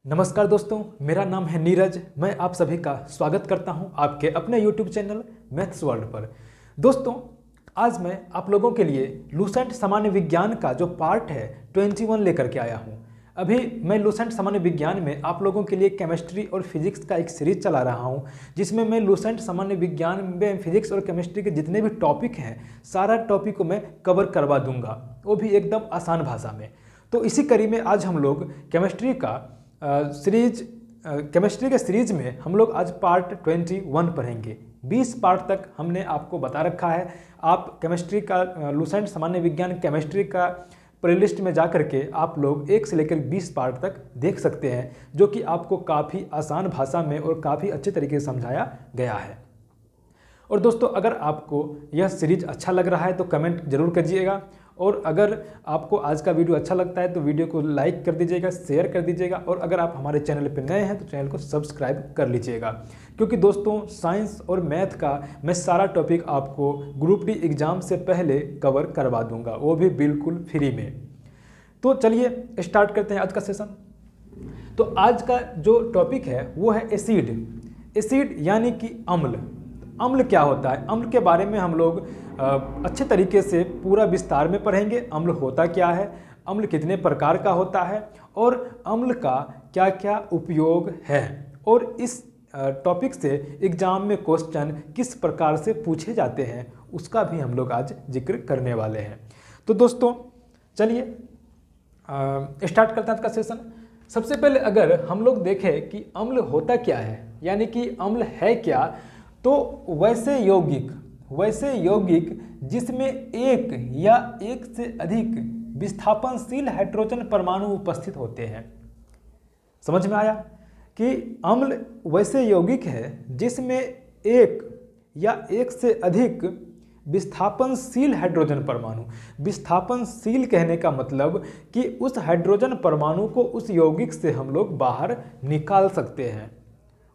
नमस्कार दोस्तों, मेरा नाम है नीरज। मैं आप सभी का स्वागत करता हूं आपके अपने YouTube चैनल मैथ्स वर्ल्ड पर। दोस्तों, आज मैं आप लोगों के लिए लूसेंट सामान्य विज्ञान का जो पार्ट है 21 लेकर के आया हूं। अभी मैं लूसेंट सामान्य विज्ञान में आप लोगों के लिए केमिस्ट्री और फिजिक्स का एक सीरीज चला रहा हूं, जिसमें मैं लूसेंट सामान्य विज्ञान में फिजिक्स और केमिस्ट्री के जितने भी टॉपिक हैं सारा टॉपिक को मैं कवर करवा दूंगा, वो भी एकदम आसान भाषा में। तो इसी कड़ी में आज हम लोग केमिस्ट्री के सीरीज में हम लोग आज पार्ट 21 पढ़ेंगे। 20 पार्ट तक हमने आपको बता रखा है। आप केमिस्ट्री का लूसेंट सामान्य विज्ञान केमिस्ट्री का प्लेलिस्ट में जा करके आप लोग 1 से लेकर 20 पार्ट तक देख सकते हैं, जो कि आपको काफ़ी आसान भाषा में और काफ़ी अच्छे तरीके से समझाया गया है। और दोस्तों, अगर आपको यह सीरीज अच्छा लग रहा है तो कमेंट जरूर कीजिएगा, और अगर आपको आज का वीडियो अच्छा लगता है तो वीडियो को लाइक कर दीजिएगा, शेयर कर दीजिएगा, और अगर आप हमारे चैनल पर नए हैं तो चैनल को सब्सक्राइब कर लीजिएगा। क्योंकि दोस्तों, साइंस और मैथ का मैं सारा टॉपिक आपको ग्रुप डी एग्ज़ाम से पहले कवर करवा दूंगा, वो भी बिल्कुल फ्री में। तो चलिए स्टार्ट करते हैं आज का सेशन। तो आज का जो टॉपिक है वो है एसिड यानी कि अम्ल। अम्ल क्या होता है, अम्ल के बारे में हम लोग अच्छे तरीके से पूरा विस्तार में पढ़ेंगे। अम्ल होता क्या है, अम्ल कितने प्रकार का होता है, और अम्ल का क्या क्या उपयोग है, और इस टॉपिक से एग्जाम में क्वेश्चन किस प्रकार से पूछे जाते हैं उसका भी हम लोग आज जिक्र करने वाले हैं। तो दोस्तों चलिए स्टार्ट करते हैं आज का सेशन। सबसे पहले अगर हम लोग देखें कि अम्ल होता क्या है, यानी कि अम्ल है क्या, तो वैसे यौगिक जिसमें एक या एक से अधिक विस्थापनशील हाइड्रोजन परमाणु उपस्थित होते हैं। समझ में आया कि अम्ल वैसे यौगिक है जिसमें एक या एक से अधिक विस्थापनशील हाइड्रोजन परमाणु। विस्थापनशील कहने का मतलब कि उस हाइड्रोजन परमाणु को उस यौगिक से हम लोग बाहर निकाल सकते हैं।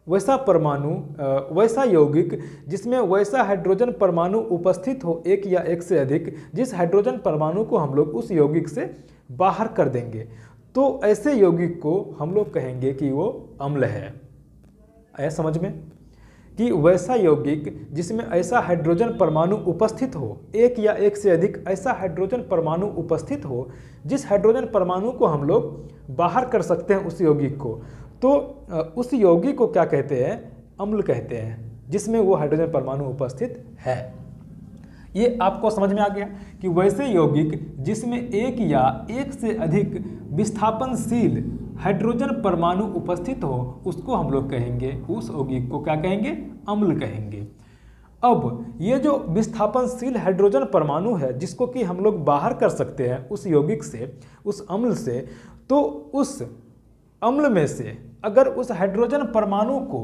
वैसा यौगिक जिसमें वैसा हाइड्रोजन परमाणु उपस्थित हो, एक या एक से अधिक, जिस हाइड्रोजन परमाणु को हम लोग उस यौगिक से बाहर कर देंगे, तो ऐसे यौगिक को हम लोग कहेंगे कि वो अम्ल है। आया समझ में कि वैसा यौगिक जिसमें ऐसा हाइड्रोजन परमाणु उपस्थित हो, एक या एक से अधिक ऐसा हाइड्रोजन परमाणु उपस्थित हो, जिस हाइड्रोजन परमाणु को हम लोग बाहर कर सकते हैं उस यौगिक को, तो उस यौगिक को क्या कहते हैं, अम्ल कहते हैं, जिसमें वो हाइड्रोजन परमाणु उपस्थित है। ये आपको समझ में आ गया कि वैसे यौगिक जिसमें एक या एक से अधिक विस्थापनशील हाइड्रोजन परमाणु उपस्थित हो, उसको हम लोग कहेंगे, उस यौगिक को क्या कहेंगे, अम्ल कहेंगे। अब ये जो विस्थापनशील हाइड्रोजन परमाणु है जिसको कि हम लोग बाहर कर सकते हैं उस यौगिक से, उस अम्ल से, तो उस अम्ल में से अगर उस हाइड्रोजन परमाणु को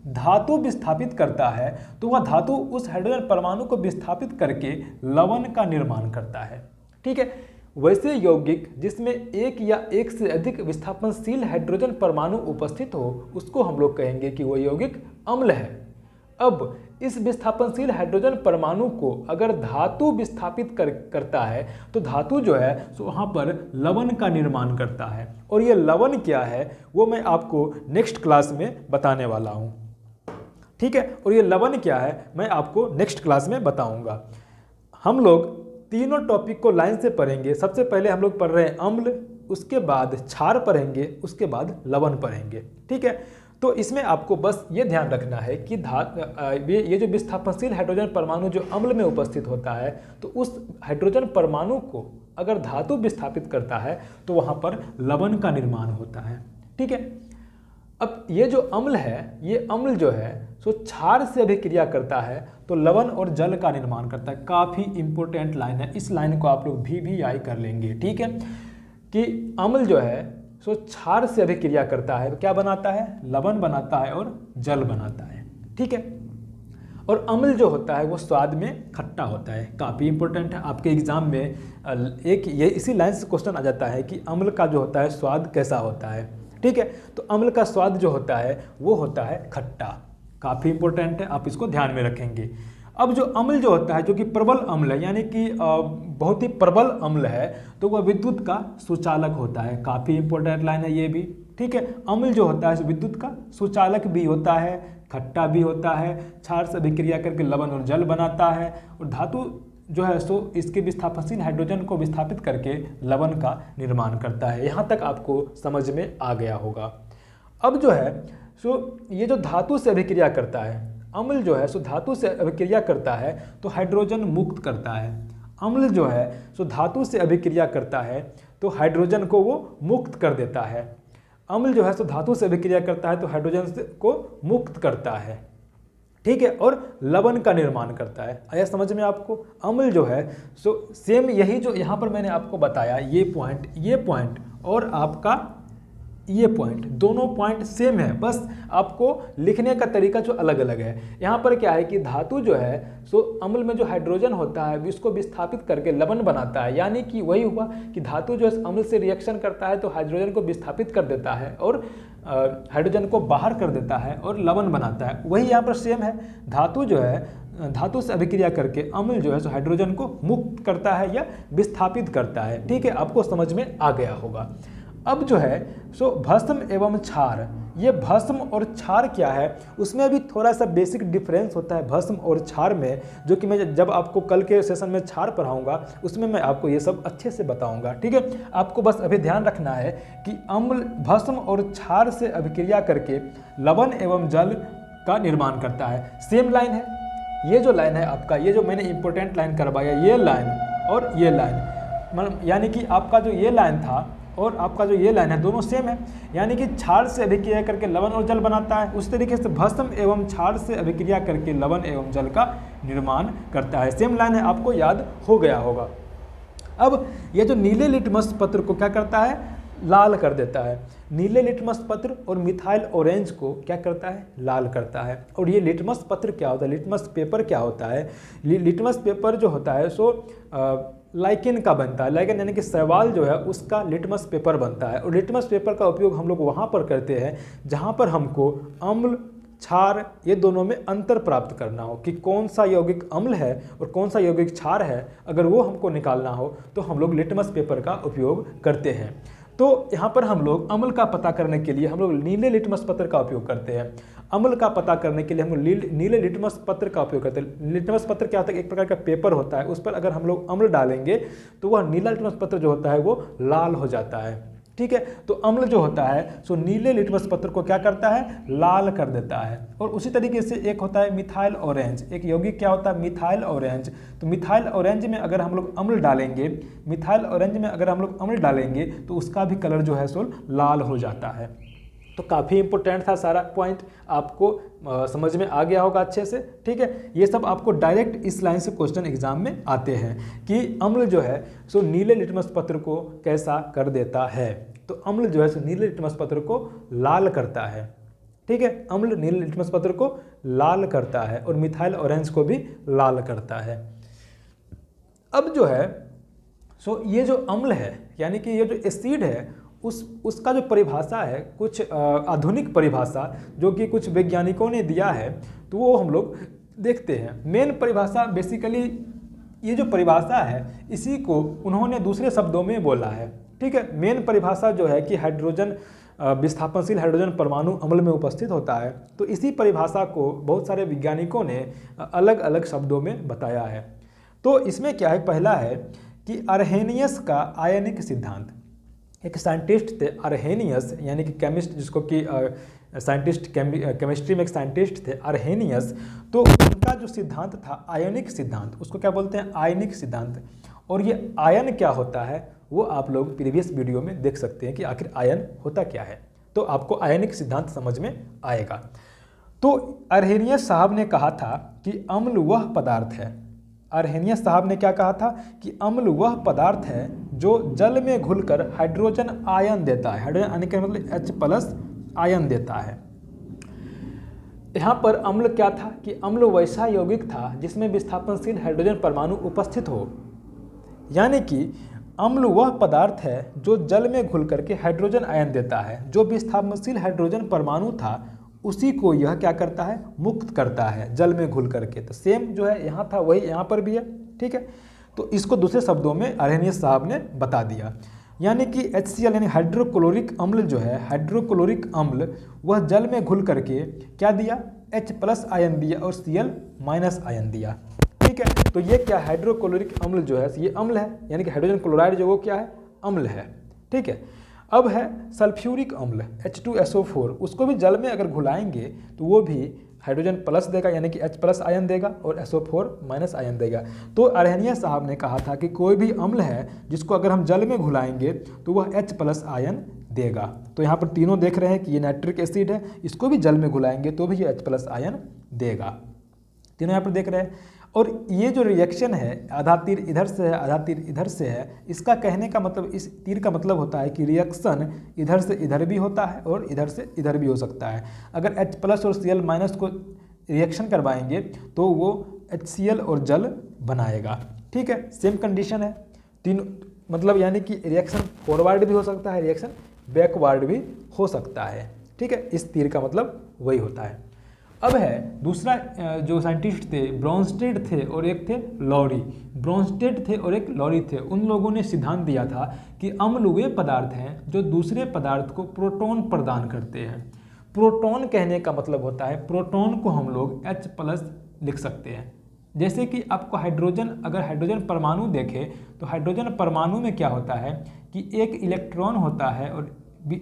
धातु विस्थापित करता है, तो वह धातु उस हाइड्रोजन परमाणु को विस्थापित करके लवण का निर्माण करता है। ठीक है, वैसे यौगिक जिसमें एक या एक से अधिक विस्थापनशील हाइड्रोजन परमाणु उपस्थित हो, उसको हम लोग कहेंगे कि वह यौगिक अम्ल है। अब इस विस्थापनशील हाइड्रोजन परमाणु को अगर धातु विस्थापित करता है, तो धातु जो है सो वहाँ पर लवण का निर्माण करता है, और ये लवण क्या है वो मैं आपको नेक्स्ट क्लास में बताने वाला हूँ। ठीक है, और ये लवण क्या है मैं आपको नेक्स्ट क्लास में बताऊँगा। हम लोग तीनों टॉपिक को लाइन से पढ़ेंगे। सबसे पहले हम लोग पढ़ रहे हैं अम्ल, उसके बाद क्षार पढ़ेंगे, उसके बाद लवण पढ़ेंगे। ठीक है, तो इसमें आपको बस ये ध्यान रखना है कि ये जो विस्थापनशील हाइड्रोजन परमाणु जो अम्ल में उपस्थित होता है, तो उस हाइड्रोजन परमाणु को अगर धातु विस्थापित करता है तो वहाँ पर लवण का निर्माण होता है। ठीक है, अब ये जो अम्ल है, ये अम्ल जो है सो क्षार से अभिक्रिया करता है तो लवण और जल का निर्माण करता है। काफ़ी इंपॉर्टेंट लाइन है, इस लाइन को आप लोग भी आई कर लेंगे। ठीक है, कि अम्ल जो है सो क्षार से अभिक्रिया करता है तो क्या बनाता है, लवण बनाता है और जल बनाता है। ठीक है, और अम्ल जो होता है वो स्वाद में खट्टा होता है। काफ़ी इंपॉर्टेंट है, आपके एग्जाम में ये इसी लाइन से क्वेश्चन आ जाता है कि अम्ल का जो होता है स्वाद कैसा होता है। ठीक है, तो अम्ल का स्वाद जो होता है वो होता है खट्टा। काफ़ी इंपॉर्टेंट है, आप इसको ध्यान में रखेंगे। अब जो अम्ल जो होता है, जो कि प्रबल अम्ल है, यानी कि बहुत ही प्रबल अम्ल है, तो वह विद्युत का सुचालक होता है। काफ़ी इंपॉर्टेंट लाइन है ये भी, ठीक है। अम्ल जो होता है विद्युत का सुचालक भी होता है, खट्टा भी होता है, क्षार से अभिक्रिया करके लवण और जल बनाता है, और धातु जो है सो इसके विस्थापनशील हाइड्रोजन को विस्थापित करके लवण का निर्माण करता है। यहाँ तक आपको समझ में आ गया होगा। अब जो है सो ये जो धातु से अभिक्रिया करता है, अम्ल जो है सो धातु से अभिक्रिया करता है तो हाइड्रोजन मुक्त करता है। अम्ल जो है सो धातु से अभिक्रिया करता है तो हाइड्रोजन को वो मुक्त कर देता है। अम्ल जो है सो धातु से अभिक्रिया करता है तो हाइड्रोजन को मुक्त करता है, ठीक है, और लवण का निर्माण करता है। आया समझ में आपको? अम्ल जो है सो सेम यही जो यहाँ पर मैंने आपको बताया, ये पॉइंट और आपका ये पॉइंट, दोनों पॉइंट सेम है, बस आपको लिखने का तरीका जो अलग अलग है। यहाँ पर क्या है कि धातु जो है सो अम्ल में जो हाइड्रोजन होता है इसको विस्थापित करके लवण बनाता है, यानी कि वही हुआ कि धातु जो है अम्ल से रिएक्शन करता है तो हाइड्रोजन को विस्थापित कर देता है और हाइड्रोजन को बाहर कर देता है और लवण बनाता है। वही यहाँ पर सेम है, धातु जो है धातु से अभिक्रिया करके अम्ल जो है सो हाइड्रोजन को मुक्त करता है या विस्थापित करता है, ठीक है, आपको समझ में आ गया होगा। अब जो है सो भस्म एवं क्षार, ये भस्म और क्षार क्या है उसमें भी थोड़ा सा बेसिक डिफरेंस होता है भस्म और क्षार में, जो कि मैं जब आपको कल के सेशन में क्षार पढ़ाऊंगा उसमें मैं आपको ये सब अच्छे से बताऊंगा, ठीक है। आपको बस अभी ध्यान रखना है कि अम्ल भस्म और क्षार से अभिक्रिया करके लवण एवं जल का निर्माण करता है। सेम लाइन है, ये जो लाइन है आपका, ये जो मैंने इंपॉर्टेंट लाइन करवाया, ये लाइन और ये लाइन, यानी कि आपका जो ये लाइन था और आपका जो ये लाइन है दोनों सेम है, यानी कि क्षार से अभिक्रिया करके लवण और जल बनाता है। उस तरीके से भस्म एवं क्षार से अभिक्रिया करके लवण एवं जल का निर्माण करता है। सेम लाइन है, आपको याद हो गया होगा। अब ये जो नीले लिटमस पत्र को क्या करता है, लाल कर देता है। नीले लिटमस पत्र और मिथाइल ऑरेंज को क्या करता है, लाल करता है। और ये लिटमस पत्र क्या होता है, लिटमस पेपर क्या होता है, लिटमस पेपर जो होता है सो लाइकेन का बनता है। लाइकेन यानी कि शैवाल जो है उसका लिटमस पेपर बनता है, और लिटमस पेपर का उपयोग हम लोग वहाँ पर करते हैं जहाँ पर हमको अम्ल क्षार ये दोनों में अंतर प्राप्त करना हो कि कौन सा यौगिक अम्ल है और कौन सा यौगिक क्षार है। अगर वो हमको निकालना हो तो हम लोग लिटमस पेपर का उपयोग करते हैं। तो यहाँ पर हम लोग अम्ल का पता करने के लिए हम लोग नीले लिटमस पत्र का उपयोग करते हैं। अम्ल का पता करने के लिए हम लोग नीले लिटमस पत्र का उपयोग करते हैं। लिटमस पत्र क्या होता है, एक प्रकार का पेपर होता है, उस पर अगर हम लोग अम्ल डालेंगे तो वह नीला लिटमस पत्र जो होता है वो लाल हो जाता है, ठीक है। तो अम्ल जो होता है सो नीले लिटमस पत्र को क्या करता है, लाल कर देता है। और उसी तरीके से एक होता है मिथाइल ऑरेंज, एक यौगिक क्या होता है, मिथाइल ऑरेंज। तो मिथाइल ऑरेंज में अगर हम लोग अम्ल डालेंगे, मिथाइल ऑरेंज में अगर हम लोग अम्ल डालेंगे तो उसका भी कलर जो है सो लाल हो जाता है। तो काफ़ी इंपॉर्टेंट था, सारा पॉइंट आपको समझ में आ गया होगा अच्छे से, ठीक है। ये सब आपको डायरेक्ट इस लाइन से क्वेश्चन एग्जाम में आते हैं कि अम्ल जो है सो नीले लिटमस पत्र को कैसा कर देता है। तो अम्ल जो है सो नीले लिटमस पत्र को लाल करता है, ठीक है। अम्ल नीले लिटमस पत्र को लाल करता है और मिथाइल ऑरेंज को भी लाल करता है। अब जो है सो ये जो अम्ल है यानी कि ये जो एसिड है उसका जो परिभाषा है, कुछ आधुनिक परिभाषा जो कि कुछ वैज्ञानिकों ने दिया है, तो वो हम लोग देखते हैं। मेन परिभाषा बेसिकली ये जो परिभाषा है इसी को उन्होंने दूसरे शब्दों में बोला है, ठीक है। मेन परिभाषा जो है कि हाइड्रोजन विस्थापनशील हाइड्रोजन परमाणु अम्ल में उपस्थित होता है, तो इसी परिभाषा को बहुत सारे वैज्ञानिकों ने अलग अलग शब्दों में बताया है। तो इसमें क्या है, पहला है कि अर्हेनियस का आयनिक सिद्धांत। एक साइंटिस्ट थे अर्हेनियस, यानी कि केमिस्ट, जिसको कि साइंटिस्ट केमिस्ट्री में एक साइंटिस्ट थे अर्हेनियस। तो उनका जो सिद्धांत था आयनिक सिद्धांत, उसको क्या बोलते हैं, आयनिक सिद्धांत। और ये आयन क्या होता है वो आप लोग प्रीवियस वीडियो में देख सकते हैं कि आखिर आयन होता क्या है, तो आपको आयनिक सिद्धांत समझ में आएगा। तो अर्हेनियस साहब ने कहा था कि अम्ल वह पदार्थ है, अर्हेनियस साहब ने क्या कहा था कि अम्ल वह पदार्थ है जो जल में घुलकर हाइड्रोजन आयन देता है। हाइड्रोजन आयन का मतलब H+ आयन देता है। यहाँ पर अम्ल क्या था कि अम्ल वैसा यौगिक था जिसमें विस्थापनशील हाइड्रोजन परमाणु उपस्थित हो, यानी कि अम्ल वह पदार्थ है जो जल में घुल करके हाइड्रोजन आयन देता है। जो विस्थापनशील हाइड्रोजन परमाणु था उसी को यह क्या करता है, मुक्त करता है जल में घुल करके। तो सेम जो है यहाँ था वही यहाँ पर भी है, ठीक है। तो इसको दूसरे शब्दों में अरहनियस साहब ने बता दिया, यानी कि HCl यानी हाइड्रोक्लोरिक अम्ल जो है, हाइड्रोक्लोरिक अम्ल वह जल में घुल करके क्या दिया, H+ आयन दिया और Cl- आयन दिया, ठीक है। तो ये क्या हाइड्रोक्लोरिक अम्ल जो है ये अम्ल है, यानी कि हाइड्रोजन क्लोराइड जो वो क्या है, अम्ल है, ठीक है। अब है सल्फ्यूरिक अम्ल H2SO4, उसको भी जल में अगर घुलाएंगे तो वो भी हाइड्रोजन प्लस देगा, यानी कि H+ आयन देगा और SO4- आयन देगा। तो अरहनियस साहब ने कहा था कि कोई भी अम्ल है जिसको अगर हम जल में घुलाएंगे तो वह H+ आयन देगा। तो यहाँ पर तीनों देख रहे हैं कि ये नाइट्रिक एसिड है, इसको भी जल में घुलाएंगे तो भी ये H+ आयन देगा। तीनों यहाँ पर देख रहे हैं। और ये जो रिएक्शन है, आधा तीर इधर से है आधा तीर इधर से है, इसका कहने का मतलब, इस तीर का मतलब होता है कि रिएक्शन इधर से इधर भी होता है और इधर से इधर भी हो सकता है। अगर H+ और Cl- को रिएक्शन करवाएंगे तो वो HCl और जल बनाएगा, ठीक है। सेम कंडीशन है तीनों, मतलब यानी कि रिएक्शन फॉरवर्ड भी हो सकता है, रिएक्शन बैकवर्ड भी हो सकता है, ठीक है। इस तीर का मतलब वही होता है। अब है दूसरा, जो साइंटिस्ट थे ब्रॉन्स्टेड थे और एक थे लॉरी। ब्रॉन्स्टेड थे और एक लॉरी थे। उन लोगों ने सिद्धांत दिया था कि अम्ल वे पदार्थ हैं जो दूसरे पदार्थ को प्रोटॉन प्रदान करते हैं। प्रोटॉन कहने का मतलब होता है, प्रोटॉन को हम लोग H+ लिख सकते हैं। जैसे कि आपको हाइड्रोजन, अगर हाइड्रोजन परमाणु देखें तो हाइड्रोजन परमाणु में क्या होता है कि एक इलेक्ट्रॉन होता है और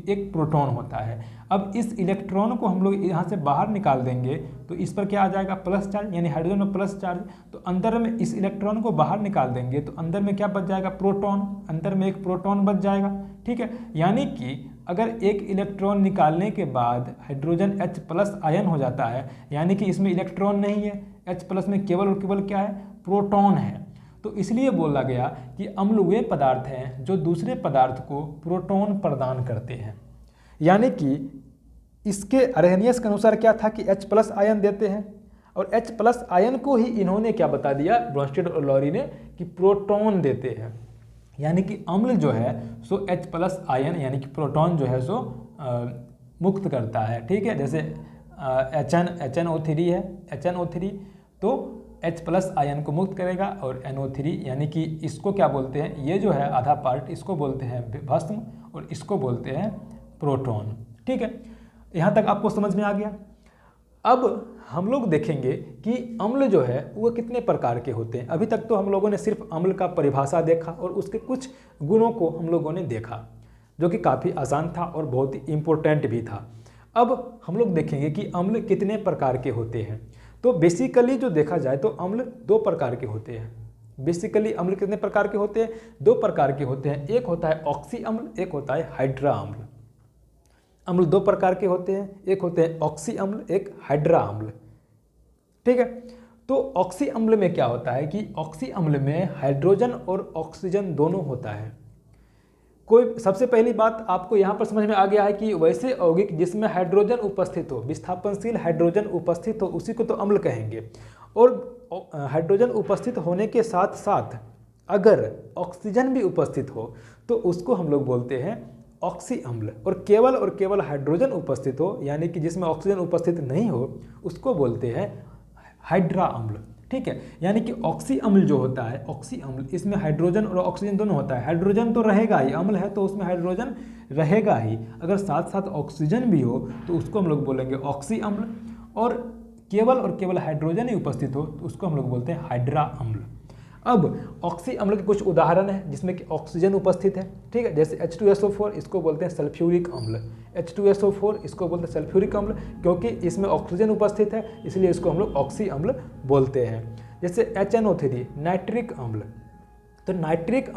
एक प्रोटॉन होता है। अब इस इलेक्ट्रॉन को हम लोग यहाँ से बाहर निकाल देंगे तो इस पर क्या आ जाएगा, प्लस चार्ज, यानी हाइड्रोजन में प्लस चार्ज। तो अंदर में इस इलेक्ट्रॉन को बाहर निकाल देंगे तो अंदर में क्या बच जाएगा, प्रोटॉन, अंदर में एक प्रोटॉन बच जाएगा, ठीक है। यानी कि अगर एक इलेक्ट्रॉन निकालने के बाद हाइड्रोजन H+ आयन हो जाता है, यानी कि इसमें इलेक्ट्रॉन नहीं है, H+ में केवल और केवल क्या है, प्रोटॉन है। तो इसलिए बोला गया कि अम्ल वे पदार्थ हैं जो दूसरे पदार्थ को प्रोटॉन प्रदान करते हैं। यानी कि इसके अरहनियस के अनुसार क्या था कि H+ आयन देते हैं, और H+ आयन को ही इन्होंने क्या बता दिया, ब्रॉन्स्टेड और लॉरी ने, कि प्रोटॉन देते हैं। यानी कि अम्ल जो है सो H+ आयन यानी कि प्रोटॉन जो है सो मुक्त करता है, ठीक है। जैसे HNO3 है, HNO3 तो H+ आयन को मुक्त करेगा, और NO3 यानी कि इसको क्या बोलते हैं, ये जो है आधा पार्ट, इसको बोलते हैं भस्म और इसको बोलते हैं प्रोटॉन, ठीक है। यहाँ तक आपको समझ में आ गया। अब हम लोग देखेंगे कि अम्ल जो है वो कितने प्रकार के होते हैं। अभी तक तो हम लोगों ने सिर्फ अम्ल का परिभाषा देखा और उसके कुछ गुणों को हम लोगों ने देखा, जो कि काफ़ी आसान था और बहुत ही इम्पोर्टेंट भी था। अब हम लोग देखेंगे कि अम्ल कितने प्रकार के होते हैं। तो बेसिकली जो देखा जाए तो अम्ल 2 प्रकार के होते हैं। बेसिकली अम्ल कितने प्रकार के होते हैं, 2 प्रकार के होते हैं। एक होता है ऑक्सी अम्ल, एक होता है हाइड्रा अम्ल। अम्ल 2 प्रकार के होते हैं, एक होते हैं ऑक्सी अम्ल, एक हाइड्रा अम्ल, ठीक है। तो ऑक्सी अम्ल में क्या होता है कि ऑक्सी अम्ल में हाइड्रोजन और ऑक्सीजन दोनों होता है। कोई सबसे पहली बात आपको यहाँ पर समझ में आ गया है कि वैसे यौगिक जिसमें हाइड्रोजन उपस्थित हो, विस्थापनशील हाइड्रोजन उपस्थित हो, उसी को तो अम्ल कहेंगे। और हाइड्रोजन उपस्थित होने के साथ साथ अगर ऑक्सीजन भी उपस्थित हो तो उसको हम लोग बोलते हैं ऑक्सी अम्ल। और केवल हाइड्रोजन उपस्थित हो, यानी कि जिसमें ऑक्सीजन उपस्थित नहीं हो, उसको बोलते हैं हाइड्रा अम्ल, ठीक है। यानी कि ऑक्सी अम्ल जो होता है, ऑक्सी अम्ल, इसमें हाइड्रोजन और ऑक्सीजन दोनों होता है। हाइड्रोजन तो रहेगा ही, अम्ल है तो उसमें हाइड्रोजन रहेगा ही, अगर साथ साथ ऑक्सीजन भी हो तो उसको हम लोग बोलेंगे ऑक्सी अम्ल। और केवल हाइड्रोजन ही उपस्थित हो तो उसको हम लोग बोलते हैं हाइड्रा अम्ल। अब ऑक्सी अम्ल के कुछ उदाहरण हैं जिसमें कि ऑक्सीजन उपस्थित है, ठीक है। जैसे H2SO4, इसको बोलते हैं सल्फ्यूरिक अम्ल। H2SO4 इसको बोलते हैं सल्फ्यूरिक अम्ल, क्योंकि इसमें ऑक्सीजन उपस्थित है, इसलिए इसको हम लोग ऑक्सी अम्ल बोलते हैं। जैसे HNO3 नाइट्रिक अम्ल, तो नाइट्रिक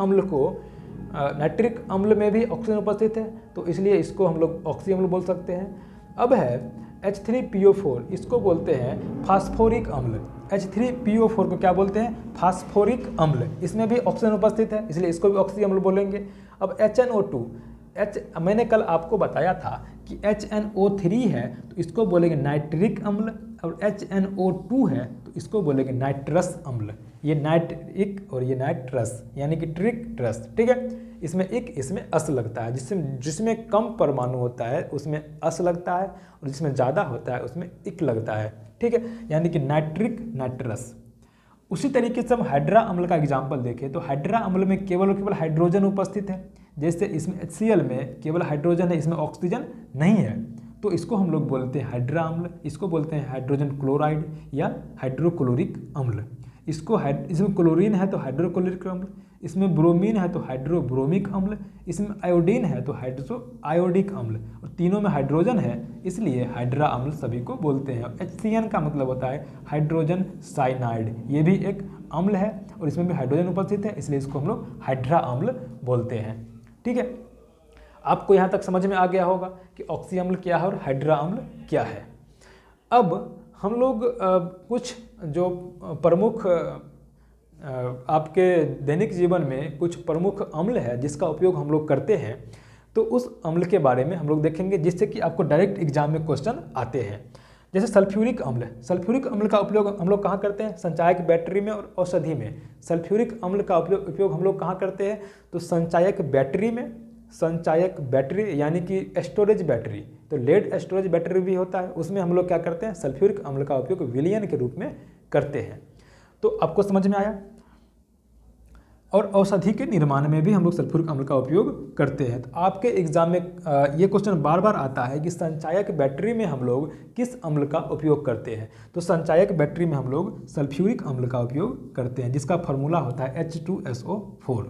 अम्ल में भी ऑक्सीजन उपस्थित है, तो इसलिए इसको हम लोग ऑक्सी अम्ल बोल सकते हैं। अब है H3PO4, इसको बोलते हैं फास्फोरिक अम्ल। H3PO4 को क्या बोलते हैं, फास्फोरिक अम्ल, इसमें भी ऑक्सीजन उपस्थित है, इसलिए इसको भी ऑक्सी अम्ल बोलेंगे। अब HNO2, मैंने कल आपको बताया था कि HNO3 है तो इसको बोलेंगे नाइट्रिक अम्ल, और HNO2 है तो इसको बोलेंगे नाइट्रस अम्ल। ये नाइट्रिक और ये नाइट्रस, यानी कि ट्रिक ट्रस, ठीक है। इसमें इक, इसमें अस लगता है। जिसमें कम परमाणु होता है उसमें अस लगता है, और जिसमें ज़्यादा होता है उसमें इक लगता है, ठीक है, यानी कि नाइट्रिक, नाइट्रस। उसी तरीके से हम हाइड्रा अम्ल का एग्जाम्पल देखें तो हाइड्रा अम्ल में केवल और केवल हाइड्रोजन उपस्थित है। जैसे इसमें HCl में केवल हाइड्रोजन है, इसमें ऑक्सीजन नहीं है, तो इसको हम लोग बोलते हैं हाइड्रा अम्ल। इसको बोलते हैं हाइड्रोजन क्लोराइड या हाइड्रोक्लोरिक अम्ल। इसमें क्लोरीन है तो हाइड्रोक्लोरिक अम्ल, इसमें ब्रोमीन है तो हाइड्रोब्रोमिक अम्ल, इसमें आयोडीन है तो हाइड्रो आयोडिक अम्ल, और तीनों में हाइड्रोजन है, इसलिए हाइड्रा अम्ल सभी को बोलते हैं। HCN का मतलब होता है हाइड्रोजन साइनाइड, ये भी एक अम्ल है और इसमें भी हाइड्रोजन उपस्थित है, इसलिए इसको हम लोग हाइड्रा अम्ल बोलते हैं, ठीक है। आपको यहाँ तक समझ में आ गया होगा कि ऑक्सी अम्ल क्या है और हाइड्रा अम्ल क्या है। अब हम लोग कुछ जो प्रमुख आपके दैनिक जीवन में कुछ प्रमुख अम्ल है जिसका उपयोग हम लोग करते हैं, तो उस अम्ल के बारे में हम लोग देखेंगे जिससे कि आपको डायरेक्ट एग्जाम में क्वेश्चन आते हैं। जैसे सल्फ्यूरिक अम्ल, सल्फ्यूरिक अम्ल का उपयोग हम लोग कहाँ करते हैं? संचायक बैटरी में और औषधि में। सल्फ्यूरिक अम्ल का उपयोग हम लोग कहाँ करते हैं? तो संचायक बैटरी में, संचायक बैटरी यानी कि स्टोरेज बैटरी, तो लेड स्टोरेज बैटरी भी होता है, उसमें हम लोग क्या करते हैं? सल्फ्यूरिक अम्ल का उपयोग विलयन के रूप में करते हैं। तो आपको समझ में आया। और औषधि के निर्माण में भी हम लोग सल्फ्यूरिक अम्ल का उपयोग करते हैं। तो आपके एग्जाम में ये क्वेश्चन बार बार आता है कि संचायक बैटरी में हम लोग किस अम्ल का उपयोग करते हैं? तो संचायक बैटरी में हम लोग सल्फ्यूरिक अम्ल का उपयोग करते हैं, जिसका फार्मूला होता है H2SO4।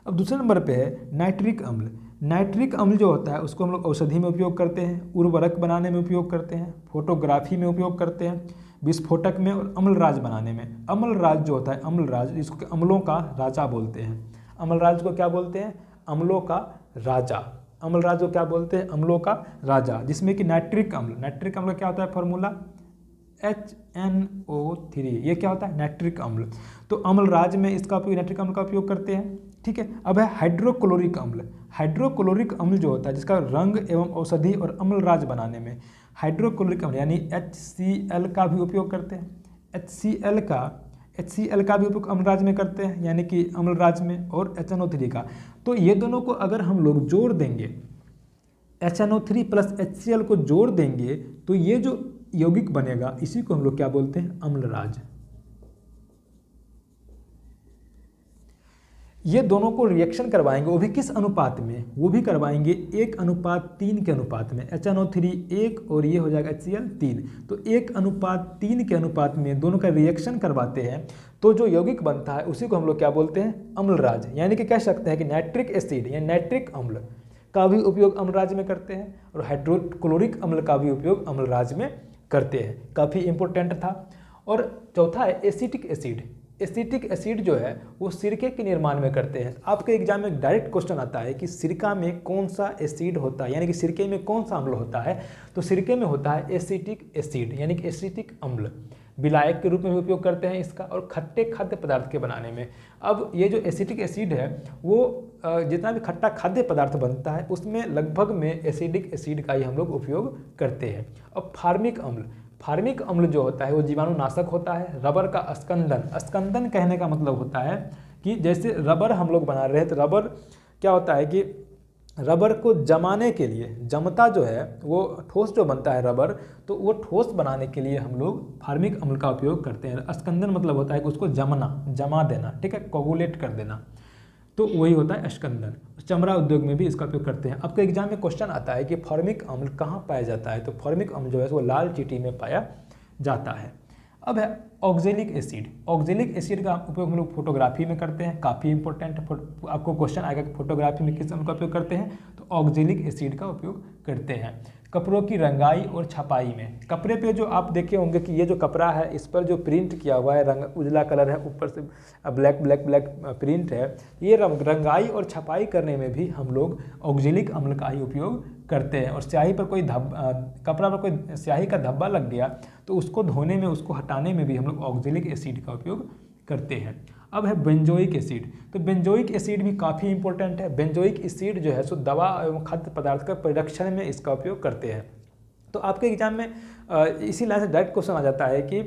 अब दूसरे नंबर पे है नाइट्रिक अम्ल। नाइट्रिक अम्ल जो होता है उसको हम लोग औषधि में उपयोग करते हैं, उर्वरक बनाने में उपयोग करते हैं, फोटोग्राफी में उपयोग करते हैं, विस्फोटक में और अम्लराज बनाने में। अम्लराज जो होता है, अम्लराज, इसको अम्लों का राजा बोलते हैं। अम्लराज को क्या बोलते हैं? अम्लों का राजा। अम्लराज को क्या बोलते हैं? अम्लों का राजा। जिसमें कि नाइट्रिक अम्ल, नाइट्रिक अम्ल क्या होता है? फार्मूला HNO3, ये क्या होता है? नाइट्रिक अम्ल। तो अम्लराज में इसका उपयोग, नाइट्रिक अम्ल का उपयोग करते हैं, ठीक है। अब है हाइड्रोक्लोरिक अम्ल। हाइड्रोक्लोरिक अम्ल जो होता है जिसका रंग एवं औषधि और अम्लराज बनाने में हाइड्रोक्लोरिक अम्ल यानी HCl का भी उपयोग करते हैं। HCl का भी उपयोग अम्लराज में करते हैं, यानी कि अम्लराज में, और HNO3 का। तो ये दोनों को अगर हम लोग जोड़ देंगे, HNO3 प्लस HCl को जोड़ देंगे, तो ये जो यौगिक बनेगा इसी को हम लोग क्या बोलते हैं? अम्लराज। ये दोनों को रिएक्शन करवाएंगे, वो भी किस अनुपात में? वो भी करवाएंगे 1:3 के अनुपात में। HNO3 1 और ये हो जाएगा HCl 3, तो 1:3 के अनुपात में दोनों का रिएक्शन करवाते हैं, तो जो यौगिक बनता है उसी को हम लोग क्या बोलते हैं? अम्लराज। यानी कि कह सकते हैं कि नाइट्रिक एसिड या नाइट्रिक अम्ल का भी उपयोग अम्लराज में करते हैं, और हाइड्रोक्लोरिक अम्ल का भी उपयोग अम्लराज में करते हैं। काफ़ी इंपॉर्टेंट था। और चौथा है एसिटिक एसिड। एसिटिक एसिड जो है वो सिरके के निर्माण में करते हैं। आपके एग्जाम में डायरेक्ट क्वेश्चन आता है कि सिरका में कौन सा एसिड होता है, यानी कि सिरके में कौन सा अम्ल होता है? तो सिरके में होता है एसिटिक एसिड, यानी कि एसिटिक अम्ल। विलायक के रूप में भी उपयोग करते हैं इसका, और खट्टे खाद्य पदार्थ के बनाने में। अब ये जो एसिटिक एसिड है वो जितना भी खट्टा खाद्य पदार्थ बनता है उसमें लगभग में एसिडिक एसिड का ही हम लोग उपयोग करते हैं। अब फार्मिक अम्ल, फार्मिक अम्ल जो होता है वो जीवाणुनाशक होता है। रबर का स्कंदन, स्कंदन कहने का मतलब होता है कि जैसे रबर हम लोग बना रहे हैं, तो रबर क्या होता है कि रबर को जमाने के लिए, जमता जो है वो ठोस जो बनता है रबर, तो वो ठोस बनाने के लिए हम लोग फार्मिक अम्ल का उपयोग करते हैं। स्कंदन मतलब होता है कि उसको जमना, जमा देना, ठीक है, कोगुलेट कर देना, तो वही होता है स्कंदन। चमड़ा उद्योग में भी इसका उपयोग करते हैं। आपके एग्जाम में क्वेश्चन आता है कि फॉर्मिक अम्ल कहाँ पाया जाता है? तो फॉर्मिक अम्ल जो है वो लाल चींटी में पाया जाता है। अब है ऑक्जेलिक एसिड। ऑक्जेलिक एसिड का उपयोग हम लोग फोटोग्राफी में करते हैं, काफ़ी इंपॉर्टेंट। आपको क्वेश्चन आएगा कि फोटोग्राफी में किस अम्ल का उपयोग करते हैं? तो ऑक्जेलिक एसिड का उपयोग करते हैं। कपड़ों की रंगाई और छपाई में, कपड़े पे जो आप देखे होंगे कि ये जो कपड़ा है इस पर जो प्रिंट किया हुआ है, रंग उजला कलर है, ऊपर से ब्लैक ब्लैक ब्लैक प्रिंट है, ये रंगाई और छपाई करने में भी हम लोग ऑक्जेलिक अम्ल का ही उपयोग करते हैं। और स्याही पर कोई कपड़ा पर कोई स्याही का धब्बा लग गया तो उसको धोने में, उसको हटाने में भी हम लोग ऑक्जेलिक एसिड का उपयोग करते हैं। अब है बेंजोइक एसिड। तो बेंजोइक एसिड भी काफ़ी इंपॉर्टेंट है। बेंजोइक एसिड जो है सो दवा एवं खाद्य पदार्थ का परिरक्षण में इसका उपयोग करते हैं। तो आपके एग्जाम में इसी लाइन से डायरेक्ट क्वेश्चन आ जाता है कि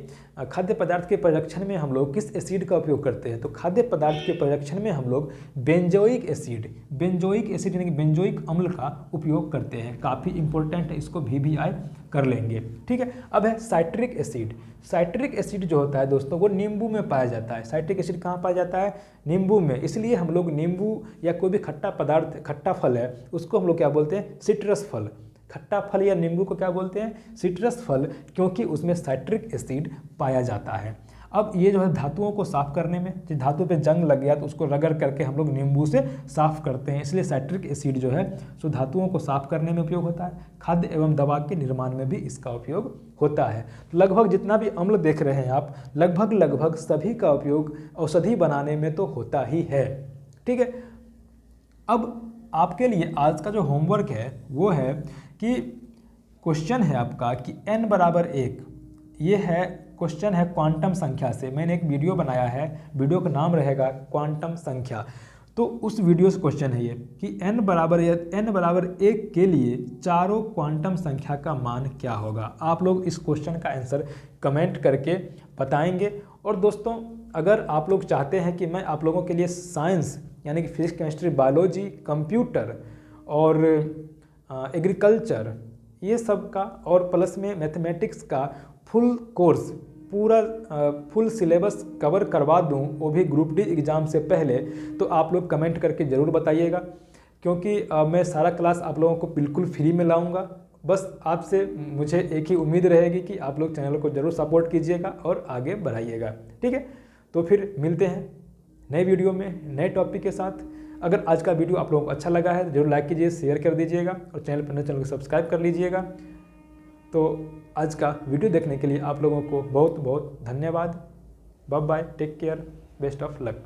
खाद्य पदार्थ के परिरक्षण में हम लोग किस एसिड का उपयोग करते हैं। तो खाद्य पदार्थ के परिरक्षण में हम लोग बेंजोइक एसिड यानी कि बेंजोइक अम्ल का उपयोग करते हैं। काफ़ी इंपॉर्टेंट है, इसको VVI कर लेंगे। ठीक है, अब है साइट्रिक एसिड। साइट्रिक एसिड जो होता है दोस्तों वो नींबू में पाया जाता है। साइट्रिक एसिड कहाँ पाया जाता है? नींबू में। इसलिए हम लोग नींबू या कोई भी खट्टा पदार्थ, खट्टा फल है, उसको हम लोग क्या बोलते हैं? सिट्रस फल। खट्टा फल या नींबू को क्या बोलते हैं? सिट्रस फल, क्योंकि उसमें साइट्रिक एसिड पाया जाता है। अब ये जो है धातुओं को साफ करने में, जिस धातु पे जंग लग गया तो उसको रगड़ करके हम लोग नींबू से साफ करते हैं, इसलिए साइट्रिक एसिड जो है सो धातुओं को साफ करने में उपयोग होता है। खाद्य एवं दवा के निर्माण में भी इसका उपयोग होता है। तो लगभग जितना भी अम्ल देख रहे हैं आप, लगभग सभी का उपयोग औषधि बनाने में तो होता ही है। ठीक है, अब आपके लिए आज का जो होमवर्क है वो है कि क्वेश्चन है आपका कि n बराबर 1, ये है क्वेश्चन है क्वांटम संख्या से। मैंने एक वीडियो बनाया है, वीडियो का नाम रहेगा क्वांटम संख्या। तो उस वीडियो से क्वेश्चन है ये कि n बराबर 1 के लिए चारों क्वांटम संख्या का मान क्या होगा। आप लोग इस क्वेश्चन का आंसर कमेंट करके बताएंगे। और दोस्तों अगर आप लोग चाहते हैं कि मैं आप लोगों के लिए साइंस यानी कि फिजिक्स, केमिस्ट्री, बायोलॉजी, कंप्यूटर और एग्रीकल्चर ये सब का और प्लस में मैथमेटिक्स का फुल कोर्स, पूरा फुल सिलेबस कवर करवा दूं, वो भी ग्रुप डी एग्ज़ाम से पहले, तो आप लोग कमेंट करके ज़रूर बताइएगा, क्योंकि मैं सारा क्लास आप लोगों को बिल्कुल फ्री में लाऊंगा। बस आपसे मुझे एक ही उम्मीद रहेगी कि आप लोग चैनल को ज़रूर सपोर्ट कीजिएगा और आगे बढ़ाइएगा। ठीक है, तो फिर मिलते हैं नए वीडियो में नए टॉपिक के साथ। अगर आज का वीडियो आप लोगों को अच्छा लगा है तो जरूर लाइक कीजिए, शेयर कर दीजिएगा और चैनल को सब्सक्राइब कर लीजिएगा। तो आज का वीडियो देखने के लिए आप लोगों को बहुत बहुत धन्यवाद। Bye bye, take care, best of luck.